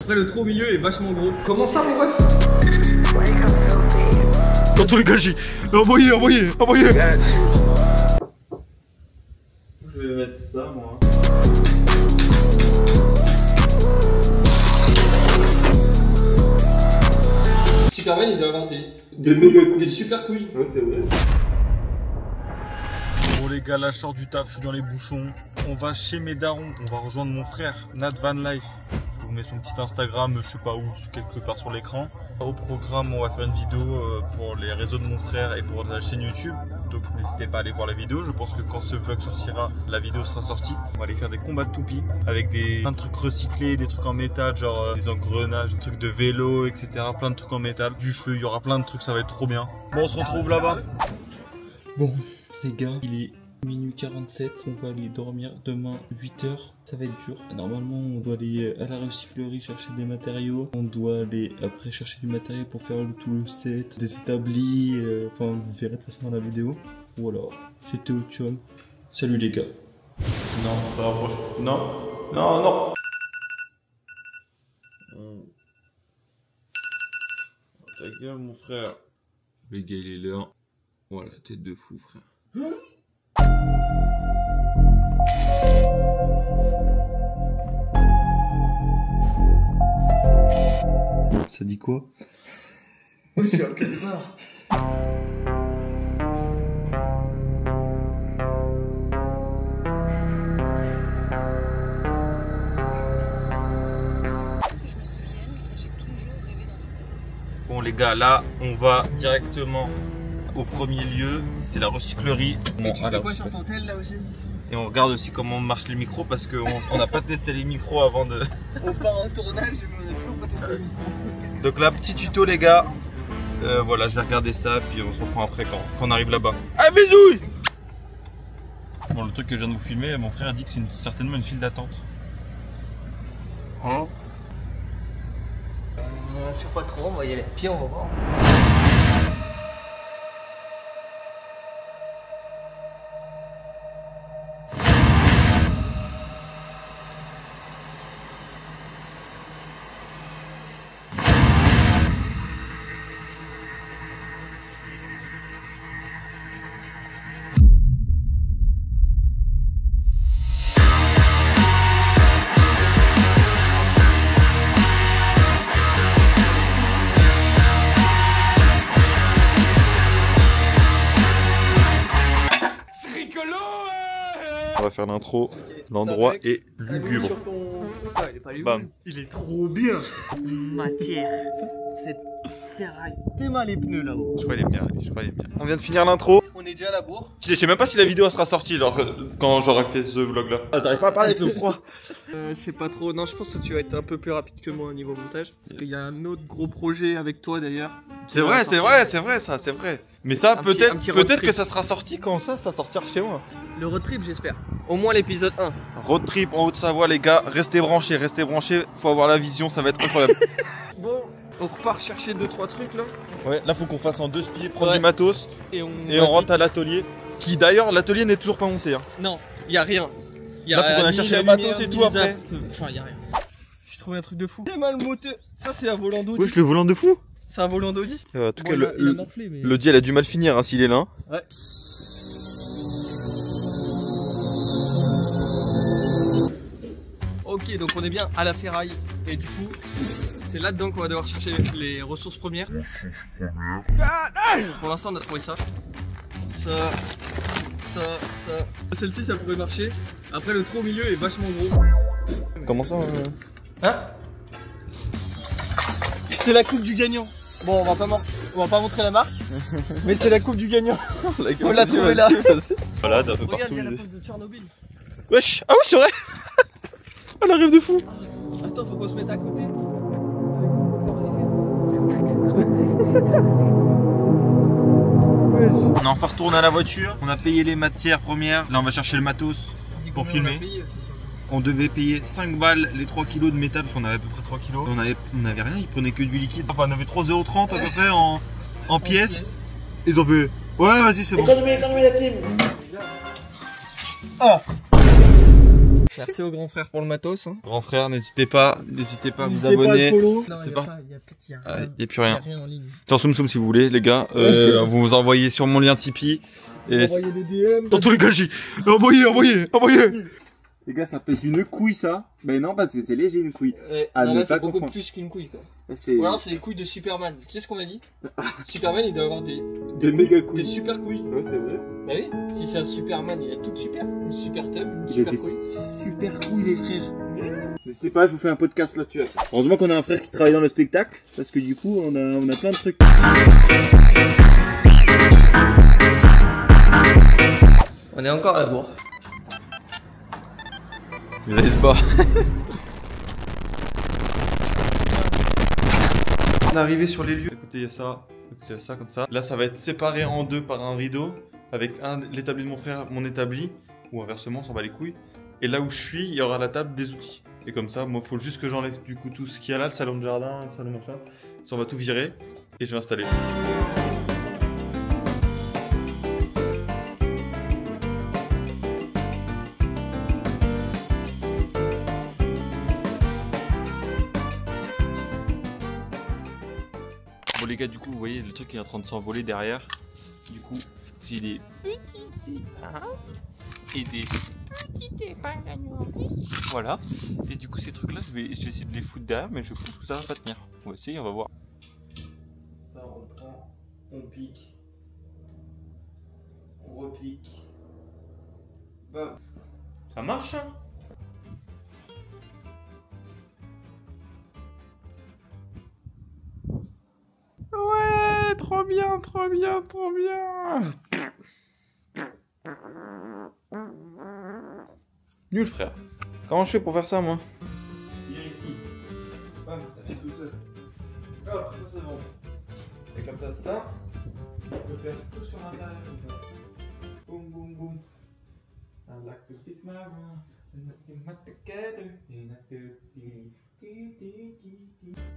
Après le trou au milieu est vachement gros. Comment ça mon ref? Dans tous les cas, j'ai envoyé. Je vais mettre ça moi. Superman il doit avoir des super couilles. Ouais c'est vrai. Bon les gars, là je sors du taf, je suis dans les bouchons. On va chez mes darons, on va rejoindre mon frère, Nat Van Life. Je vous mets son petit Instagram, je sais pas où, quelque part sur l'écran. Au programme, on va faire une vidéo pour les réseaux de mon frère et pour la chaîne YouTube. Donc n'hésitez pas à aller voir la vidéo. Je pense que quand ce vlog sortira, la vidéo sera sortie. On va aller faire des combats de toupies avec plein de trucs recyclés, des trucs en métal, genre des engrenages, des trucs de vélo, etc. Plein de trucs en métal, du feu, il y aura plein de trucs, ça va être trop bien. Bon, on se retrouve là-bas. Bon, les gars, il est minuit 47, on va aller dormir demain 8h, ça va être dur. Normalement on doit aller à la recyclerie chercher des matériaux, on doit aller après chercher du matériel pour faire tout le set, des établis, enfin vous verrez de toute façon dans la vidéo. Voilà, c'était Otium, salut les gars. Non. Ta gueule mon frère. Les gars il est l'heure. Voilà, tête de fou frère. Ça dit quoi? Oh c'est un calmar. Bon les gars, là on va directement au premier lieu, c'est la recyclerie. Et tu fais quoi sur ton tel là aussi? Et on regarde aussi comment marchent les micros parce qu'on n'a pas testé les micros avant de... On part en tournage mais on a toujours pas testé les micros. Donc là, petit tuto les gars. Voilà, je vais regarder ça puis on se reprend après quand on arrive là-bas. Ah bisous. Bon, le truc que je viens de vous filmer, mon frère a dit que c'est certainement une file d'attente. Hein? Je sais pas trop, on va y aller. Puis on va voir. On va faire l'intro. L'endroit est lugubre. Bam. Il est trop bien. Matière. Cette ferraille. T'es mal les pneus là-haut. Je crois qu'il est bien. On vient de finir l'intro. On est déjà à la bourre. Je sais même pas si la vidéo sera sortie quand j'aurai fait ce vlog là. Ah, t'arrives pas à parler avec le froid. Je sais pas trop. Non, je pense que tu vas être un peu plus rapide que moi au niveau montage. Parce qu'il y a un autre gros projet avec toi d'ailleurs. C'est vrai, ça, c'est vrai. Mais ça, peut-être que ça sera sorti quand ça sortira chez moi. Le road trip, j'espère. Au moins l'épisode 1. Road trip en Haute-Savoie, les gars. Restez branchés. Faut avoir la vision, ça va être incroyable. Bon, on repart chercher 2-3 trucs là. Ouais, là, faut qu'on fasse en 2 spies, prendre du matos. Et on rentre à l'atelier. Qui d'ailleurs, l'atelier n'est toujours pas monté. Hein. Non, y a rien. Là, faut qu'on aille chercher le matos et tout après. Enfin, y a rien. J'ai trouvé un truc de fou. C'est mal moteur. Ça, c'est un volant d'Audi. Wesh, le volant de fou. C'est un volant d'Audi. En tout cas, l'Audi, elle a du mal finir hein, s'il est là. Hein. Ouais. Ok, donc on est bien à la ferraille. Et du coup, c'est là-dedans qu'on va devoir chercher les ressources premières. Pour l'instant, on a trouvé ça. Ça. Celle-ci, ça pourrait marcher. Après, le trou au milieu est vachement gros. Comment ça Hein? C'est la coupe du gagnant. Bon, on va pas montrer la marque, mais c'est la coupe du gagnant. On l'a trouvé là. Voilà, d'un peu Regarde, partout. il y a la poste de Tchernobyl. Wesh, ah oui, c'est vrai. Elle arrive de fou. Attends, faut qu'on se mette à côté. On est enfin retourné à la voiture. On a payé les matières premières. Là, on va chercher le matos pour filmer. On devait payer 5 balles les 3 kilos de métal parce qu'on avait à peu près 3 kilos. On avait rien, ils prenaient que du liquide. Enfin, on avait 3,30 € à peu près en pièces. Ils ont fait ouais, vas-y, c'est bon. Oh. Merci au grand frère pour le matos. Hein. Grand frère, n'hésitez pas à vous abonner. C'est pas. Il n'y a plus rien. en ligne. Tiens, soum si vous voulez, les gars. Vous envoyez sur mon lien Tipeee. Et Envoyez des DM. dans tous les cas, envoyez. Les gars, ça pèse une couille, ça. Mais non, parce que c'est léger, une couille. Non, là, c'est beaucoup plus qu'une couille, quoi. Ou alors, c'est les couilles de Superman. Tu sais ce qu'on m'a dit? Superman, il doit avoir des méga couilles. Des super couilles. Ouais, c'est vrai. Bah oui, si c'est un Superman, il a tout super. Une super tub, une super couille. Super couilles, les frères. N'hésitez pas, je vous fais un podcast là-dessus. Heureusement qu'on a un frère qui travaille dans le spectacle, parce que du coup, on a plein de trucs. On est encore à la bourre. Je laisse pas. On est arrivé sur les lieux. Écoutez, il y a ça, comme ça. Là, ça va être séparé en deux par un rideau, avec l'établi de mon frère, mon établi, ou inversement, on s'en bat les couilles. Et là où je suis, il y aura la table des outils. Et comme ça, moi, il faut juste que j'enlève du coup tout ce qu'il y a là, le salon de jardin, le salon machin. Ça, on va tout virer et je vais installer. Bon les gars, du coup, vous voyez le truc qui est en train de s'envoler derrière. Du coup, j'ai des petits épins et des petits épins à nourrice. Voilà. Et du coup, ces trucs-là, je vais essayer de les foutre derrière, mais je pense que ça va pas tenir. On va essayer, on va voir. Ça, on prend, on pique, on repique. Bam. Ça marche, hein? Ouais, trop bien. Nul, frère. Comment je fais pour faire ça, moi? Viens ici. Bam, ça vient tout seul. Hop, ça c'est bon. Et comme ça, on peut faire tout sur l'intérieur comme ça. Boum, boum, boum. I like to speak my mind.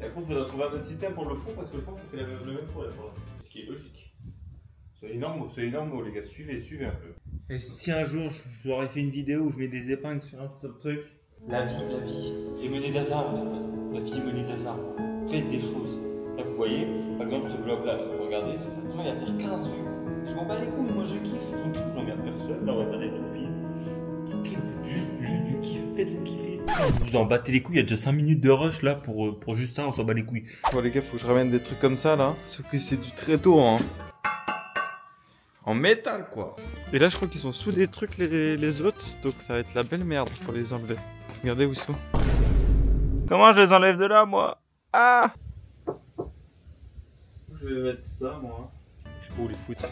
Et après, il faudra trouver un autre système pour le fond, parce que le fond, ça fait le même problème. Ce qui est logique. Soyez normaux, les gars. Suivez un peu. Et si un jour, j'aurais fait une vidéo où je mets des épingles sur un truc. La vie est menée d'hasard. La vie est menée d'hasard. Faites des choses. Là, vous voyez, par exemple, ce vlog-là, vous regardez, ça il va faire 15 vues. Je m'en bats les couilles, moi je kiffe. Tranquille, j'emmerde personne. Là, on va faire des toupies. Tranquille, juste du kiff. Faites-vous kiffer. Vous en battez les couilles, il y a déjà 5 minutes de rush là pour juste ça, on s'en bat les couilles. Bon, les gars, faut que je ramène des trucs comme ça là. Sauf que c'est du tréteau, hein. En métal, quoi. Et là, je crois qu'ils sont sous des trucs les autres. Donc, ça va être la belle merde pour les enlever. Regardez où ils sont. Comment je les enlève de là, moi? Ah! Je vais mettre ça, moi. Je sais pas où les foutre.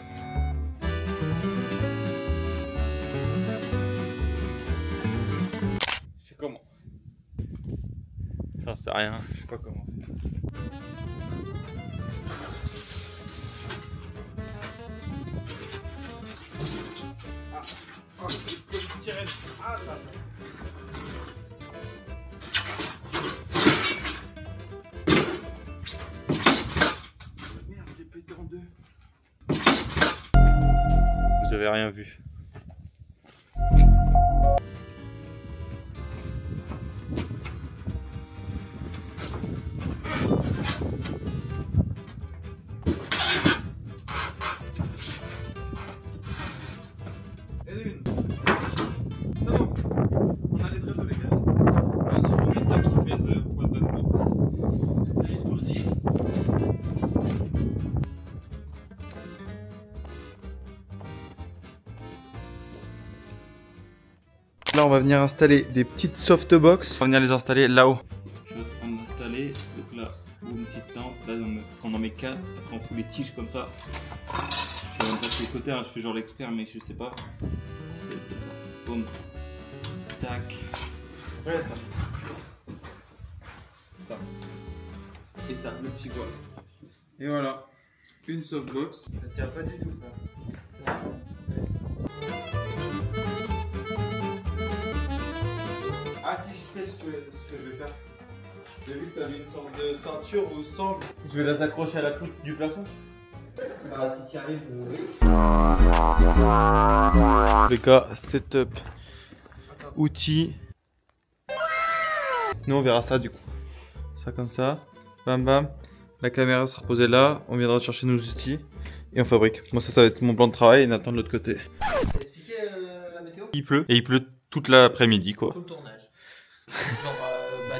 Je sais comment. J'en sais rien. Je sais pas comment faire. Ah, petite sirène. Ah là. Merde, j'ai pété en deux. Vous avez rien vu. Là, on va venir installer des petites softbox. On va venir les installer là-haut. Je vais prendre installer. Donc là, une petite lampe. Là, on en met 4. Après, on fout les tiges comme ça. Je vais même passer les côtés. Hein. Je fais genre l'expert, mais je sais pas. Boum. Tac. Ouais, ça. Ça. Et ça, le petit voile. Et voilà. Une softbox. Ça tient pas du tout, frère. Ah si, je sais ce que je vais faire. J'ai vu que tu avais une sorte de ceinture ou sangle. Je vais les accrocher à la poutre du plafond. Bah si tu y arrives, oui. Les gars, setup, outils, Nous on verra ça du coup. Ça comme ça. Bam bam. La caméra sera posée là. On viendra chercher nos outils. Et on fabrique. Moi ça va être mon plan de travail et Nathan de l'autre côté. T'as expliqué la météo? Il pleut. Et il pleut toute l'après-midi quoi. Tout le tournage. Genre,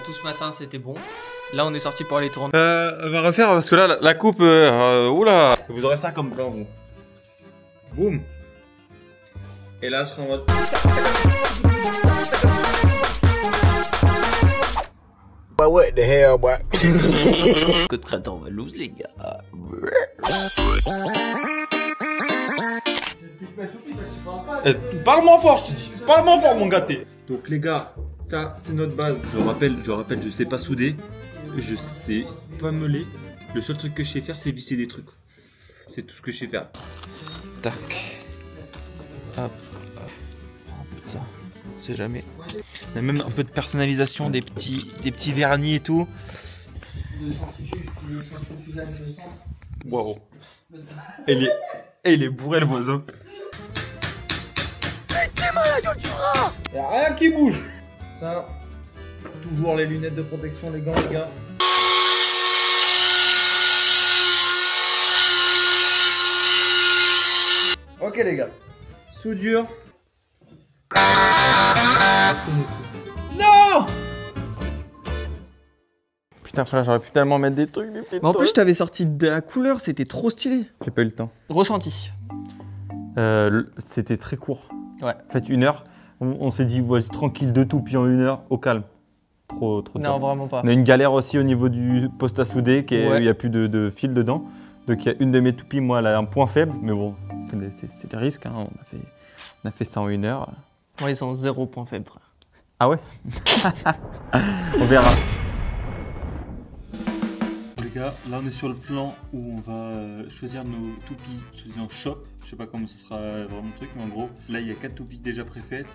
tout ce matin c'était bon. Là on est sorti pour aller tourner. On va refaire parce que là la coupe. Oula. Vous aurez ça comme plan vous. Boum. Et là je serai en mode. What the hell, boy? Que de printemps, on va lose les gars. Parle-moi fort, je te dis. Parle-moi fort, mon gâté. Donc les gars, ça c'est notre base. Je rappelle, je sais pas souder, je sais pas meuler. Le seul truc que je sais faire, c'est visser des trucs. C'est tout ce que je sais faire. Tac. Hop. Oh putain, on sait jamais. Il y a même un peu de personnalisation, des petits vernis et tout. Waouh. Il est bourré le voisin. Y'a rien qui bouge. Ça, toujours les lunettes de protection, les gants, les gars. Ok les gars, soudure. Non. Putain frère, j'aurais pu tellement mettre des trucs, des petites. En plus je t'avais sorti de la couleur, c'était trop stylé. J'ai pas eu le temps. Ressenti. C'était très court. Ouais. En fait 1 heure, on s'est dit vas-y tranquille de tout, puis en 1 heure, au calme. Trop Non dur. vraiment pas. On a une galère aussi au niveau du poste à souder, où Ouais. il n'y a plus de fil dedans. Donc il y a une de mes toupies, moi elle a un point faible, mais bon, c'est des risques, hein. On a fait ça en 1 heure. Moi ils ont 0 point faible frère. Ah ouais. On verra. Les gars, là on est sur le plan où on va choisir nos toupies en shop. Je sais pas comment ce sera vraiment le truc, mais en gros, là il y a 4 toupies déjà préfaites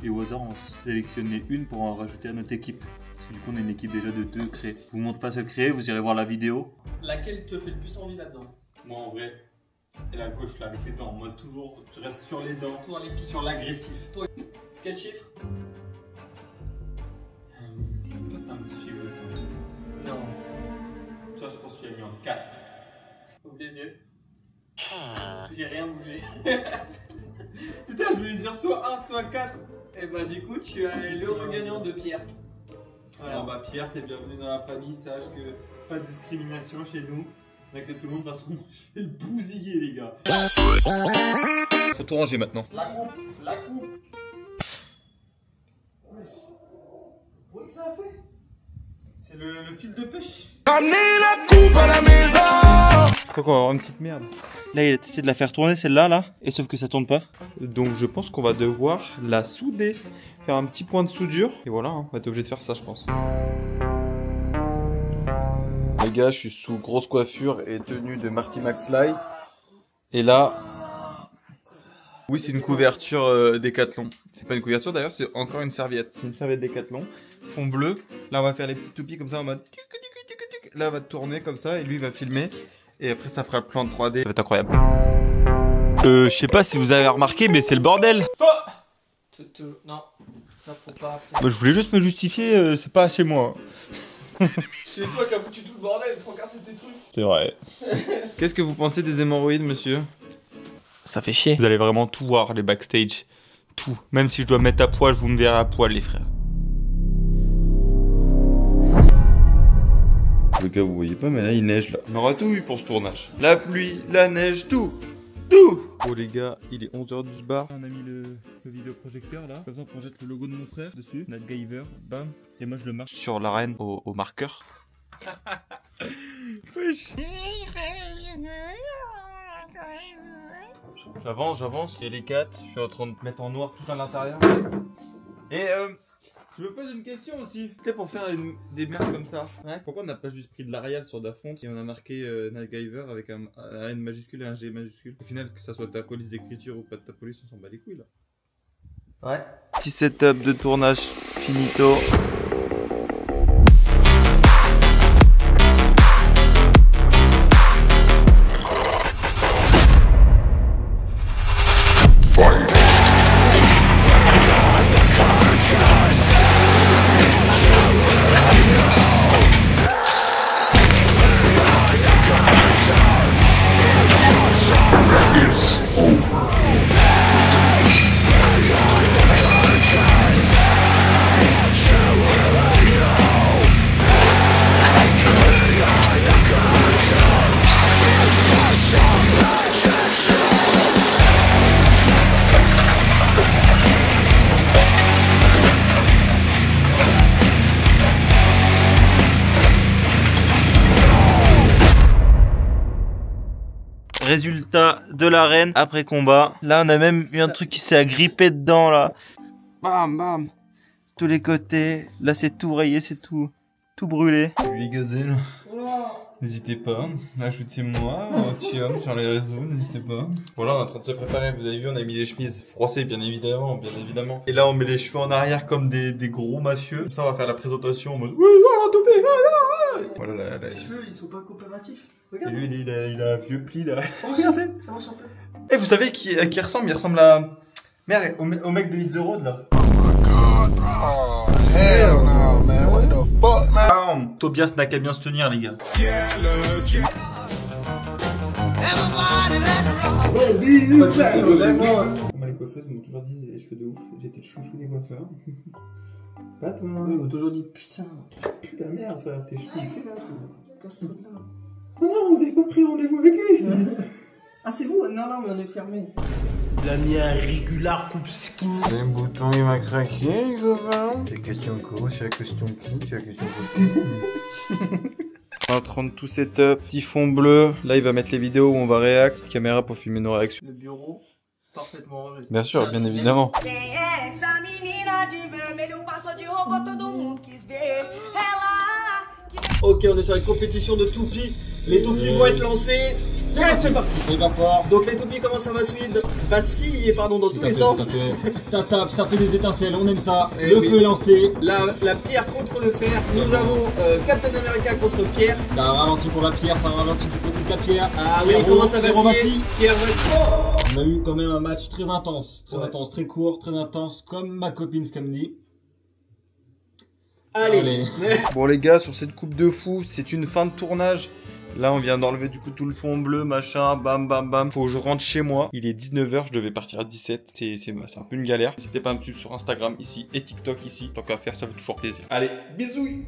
et au hasard on va sélectionner une pour en rajouter à notre équipe. Parce que du coup on a une équipe déjà de 2 créés. Je vous montre pas seul créé, vous irez voir la vidéo. Laquelle te fait le plus envie là-dedans? Moi en vrai, et la gauche là avec les dents, moi toujours, je reste sur les dents, Toi, les pieds. sur l'agressif. Toi, quel chiffre? Toi t'as un petit chiffre. Non. Toi je pense que tu as mis en 4. Ouvre les yeux. J'ai rien bougé. Putain, je voulais dire soit 1, soit 4. Et bah du coup tu as l'heureux gagnant de Pierre. Voilà. Alors bah Pierre, t'es bienvenu dans la famille, sache que pas de discrimination chez nous. On accepte tout le monde, de toute façon je vais le bousiller les gars. Faut tout ranger maintenant. La coupe. Qu'est-ce que ça a fait? C'est le fil de pêche. Amenez la coupe à la maison. Je crois qu'on va avoir une petite merde. Là il a essayé de la faire tourner celle-là là, et sauf que ça tourne pas. Donc je pense qu'on va devoir la souder. Faire un petit point de soudure. Et voilà, hein, on va être obligé de faire ça je pense. Les gars, je suis sous grosse coiffure et tenue de Marty McFly. Et là... Oui, c'est une couverture Décathlon. C'est pas une couverture d'ailleurs, c'est encore une serviette. C'est une serviette Décathlon. Fond bleu. Là, on va faire les petites toupies comme ça en mode... Là, on va tourner comme ça et lui, il va filmer. Et après, ça fera le plan de 3D. Ça va être incroyable. Je sais pas si vous avez remarqué, mais c'est le bordel. Non, ça faut pas. Bah, je voulais juste me justifier, c'est pas chez moi. C'est toi qui as foutu tout le bordel, trop cassé tes trucs. C'est vrai. Qu'est-ce que vous pensez des hémorroïdes, monsieur? Ça fait chier. Vous allez vraiment tout voir, les backstage. Tout. Même si je dois mettre à poil, vous me verrez à poil, les frères. Les gars, vous voyez pas, mais là, il neige, là. On aura tout eu pour ce tournage. La pluie, la neige, tout. Tout. Oh, les gars, il est 11h du bar. On a mis le vidéoprojecteur, là. Comme ça, on projette le logo de mon frère dessus. Nat Giver, bam. Et moi, je le marque sur l'arène au marqueur. Wesh. J'avance, il y a les 4, je suis en train de mettre en noir tout à l'intérieur. Et je me pose une question aussi. C'était pour faire des merdes comme ça. Ouais. Pourquoi on n'a pas juste pris de l'Arial sur Dafont et on a marqué Nat Giver avec un N majuscule et un G majuscule. Au final, que ça soit ta police d'écriture ou pas de ta police, on s'en bat les couilles là. Ouais. Petit setup de tournage finito. Résultat de l'arène après combat. Là, on a même eu un truc qui s'est agrippé dedans, là. Bam, bam. Tous les côtés. Là, c'est tout rayé, c'est tout brûlé. Salut les gazelles. N'hésitez pas à ajouter moi, Thiam sur les réseaux, n'hésitez pas. Voilà, on est en train de se préparer. Vous avez vu, on a mis les chemises froissées, bien évidemment, Et là, on met les cheveux en arrière comme des gros mafieux. Comme ça, on va faire la présentation en mode oui, voilà, topé, voilà, là. Les cheveux, ils sont pas coopératifs. Et Regarde. lui, il a un vieux pli là. Oh, regardez, ça marche un peu. Et vous savez qui ressemble? Il ressemble à. Merde, au mec de Hit the Road là. Oh, hell no, man. What the fuck, man? Bam. Tobias n'a qu'à bien se tenir, les gars. C'est vraiment. Moi, les coiffeuses m'ont toujours dit les cheveux de ouf. J'étais le chouchou des coiffeurs. Pas toi. Ils m'ont toujours dit putain. Putain, merde, frère, tes cheveux. C'est là, casse-toi de là. Oh non, vous avez pas pris rendez-vous avec lui. Ah, c'est vous? Non, mais on est fermé. Il a mis un régular coupe skinny. Le bouton il m'a craqué, copain. C'est question quoi? C'est la question qui? C'est la question quoi? En train de tout setup, petit fond bleu. Là, il va mettre les vidéos où on va react. Caméra pour filmer nos réactions. Le bureau, parfaitement rangé. Bien sûr, bien évidemment. Quem é essa menina de vermelho? Passou de roupa, todo mundo quis ver. Ela que... Ok, on est sur les compétitions de toupies. Les toupies vont être lancés. C'est parti. C'est pas fort. Donc les toupies commencent à vaciller dans tous les sens. Ça tape, ça fait des étincelles, on aime ça. Et le oui. feu est lancé. La pierre contre le fer. Nous avons Captain America contre Pierre. Ça ralentit pour la pierre, ça ralentit du côté de la pierre. Ah oui, il commence à vaciller. Pierre vacille. On a eu quand même un match très intense. Très Ouais. intense, très court, très intense, comme ma copine Scamdi. Allez. Bon les gars, sur cette coupe de fou, c'est une fin de tournage. Là on vient d'enlever du coup tout le fond bleu, machin, bam bam bam. Faut que je rentre chez moi. Il est 19h, je devais partir à 17. C'est un peu une galère. N'hésitez pas à me suivre sur Instagram ici et TikTok ici. Tant qu'à faire, ça fait toujours plaisir. Allez, bisous.